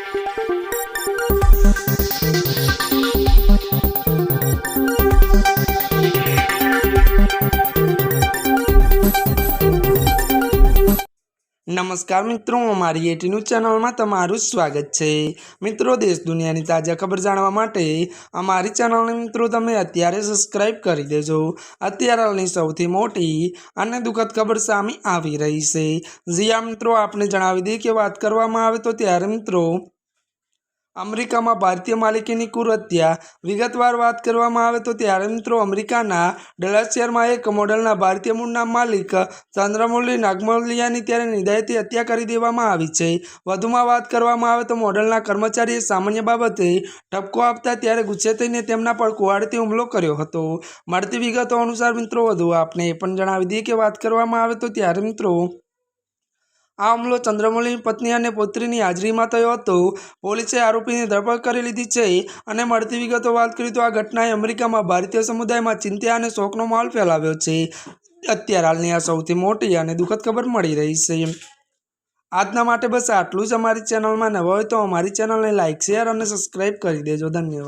नमस्कार मित्रों, अमारी एटी न्यूज चैनल में तमारुं स्वागत है। मित्रों, देश दुनिया की ताजा खबर जाणवा माटे अमारी चैनल ने मित्रों तमे अत्यारे सब्सक्राइब करी देजो। अत्यारे हालनी सौथी मोटी अने दुखद खबर सामे आवी रही है। जी आ मित्रों, आपने जणावी दीए के बात करवामां आवे तो त्यारे मित्रों अमेरिका में भारतीय मालिकी क्रूर हत्या विगतवार बात करवामां आवे तो त्यारे मित्रों अमेरिकाना डलस शहर में एक मॉडलना भारतीय मूळना मालिक चंद्रमौली नागमौलियानी त्यारे निर्दयथी हत्या करी देवामां आवी छे। वधुमां बात करवामां आवे तो मॉडलना कर्मचारीए सामान्य बाबते ठपको आपता त्यारे गुस्से थईने तेमना पर कुहाड़ीथी हुमलो कर्यो हतो। मळती विगतो अनुसार मित्रों वधु आपने ए पण जणावी दीए के बात करवामां आवे तो त्यारे मित्रों आ हुमलो चंद्रमौली पत्नी और पुत्री की हाजरी में थयो हतो। पोलीसे आरोपी ने धरपकड़ कर लीधी है और मळती विगतो बात करीए तो आ घटनाए अमेरिका में भारतीय समुदाय में चिंता और शोकनो माहौल फैलाव्यो है। अत्यारे हालनी आ सौथी मोटी और दुखद खबर मळी रही है। आजना माटे बस आटलुं ज। अमारी चेनल में नवा होय तो अमारी चेनल ने लाइक शेर और सब्सक्राइब करी देजो। धन्यवाद।